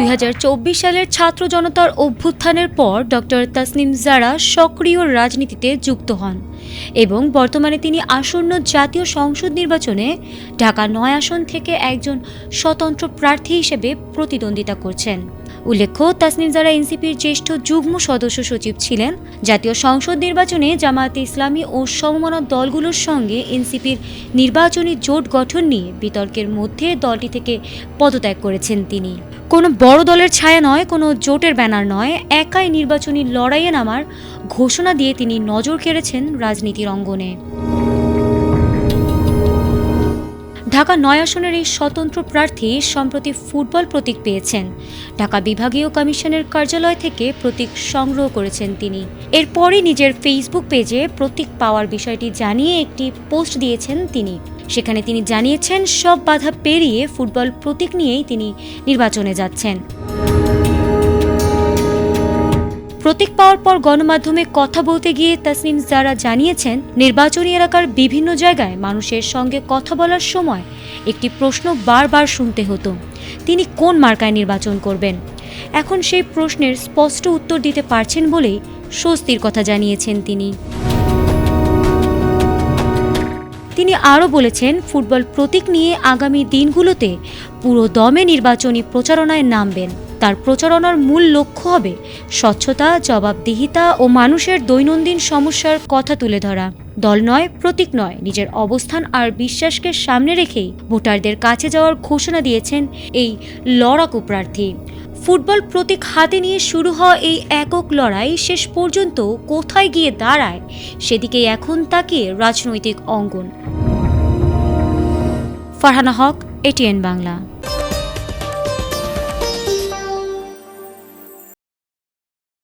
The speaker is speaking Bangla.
2024 সালের ছাত্র জনতার অভ্যুত্থানের পর ডক্টর তাসনিম জারা সক্রিয় রাজনীতিতে যুক্ত হন এবং বর্তমানে তিনি আসন্ন জাতীয় সংসদ নির্বাচনে ঢাকা ৯ আসন থেকে একজন স্বতন্ত্র প্রার্থী হিসেবে প্রতিদ্বন্দ্বিতা করছেন। উল্লেখ্য, তাসনিম জারা এনসিপির জ্যেষ্ঠ যুগ্ম সদস্য সচিব ছিলেন। জাতীয় সংসদ নির্বাচনে জামায়াতে ইসলামী ও সমমনা দলগুলোর সঙ্গে এনসিপির নির্বাচনী জোট গঠন নিয়ে বিতর্কের মধ্যে দলটি থেকে পদত্যাগ করেছেন তিনি। কোনো বড় দলের ছায়া নয়, কোনো জোটের ব্যানার নয়, একাই নির্বাচনী লড়াইয়ে নামার ঘোষণা দিয়ে তিনি নজর কেড়েছেন রাজনীতির অঙ্গনে। ঢাকা ৯ আসনের এই স্বতন্ত্র প্রার্থী সম্প্রতি ফুটবল প্রতীক পেয়েছেন। ঢাকা বিভাগীয় কমিশনের কার্যালয় থেকে প্রতীক সংগ্রহ করেছেন তিনি। এরপরই নিজের ফেসবুক পেজে প্রতীক পাওয়ার বিষয়টি জানিয়ে একটি পোস্ট দিয়েছেন তিনি। সেখানে তিনি জানিয়েছেন, সব বাধা পেরিয়ে ফুটবল প্রতীক নিয়েই তিনি নির্বাচনে যাচ্ছেন। প্রতীক পাওয়ার পর গণমাধ্যমে কথা বলতে গিয়ে তাসনিম জারা জানিয়েছেন, নির্বাচনী এলাকার বিভিন্ন জায়গায় মানুষের সঙ্গে কথা বলার সময় একটি প্রশ্ন বারবার শুনতে হতো, তিনি কোন মার্কায় নির্বাচন করবেন। এখন সেই প্রশ্নের স্পষ্ট উত্তর দিতে পারছেন বলেই স্বস্তির কথা জানিয়েছেন তিনি। তিনি আরও বলেছেন, ফুটবল প্রতীক নিয়ে আগামী দিনগুলোতে পুরো দমে নির্বাচনী প্রচারণায় নামবেন। তার প্রচারণার মূল লক্ষ্য হবে স্বচ্ছতা, জবাবদিহিতা ও মানুষের দৈনন্দিন সমস্যার কথা তুলে ধরা। দল নয়, প্রতীক নয়, নিজের অবস্থান আর বিশ্বাসকে সামনে রেখেই ভোটারদের কাছে যাওয়ার ঘোষণা দিয়েছেন এই লড়াকু প্রার্থী। ফুটবল প্রতীক হাতে নিয়ে শুরু হওয়া এই একক লড়াই শেষ পর্যন্ত কোথায় গিয়ে দাঁড়ায় সেদিকেই এখন তাকিয়ে রাজনৈতিক অঙ্গন। ফারহানা হক, এটিএন বাংলা।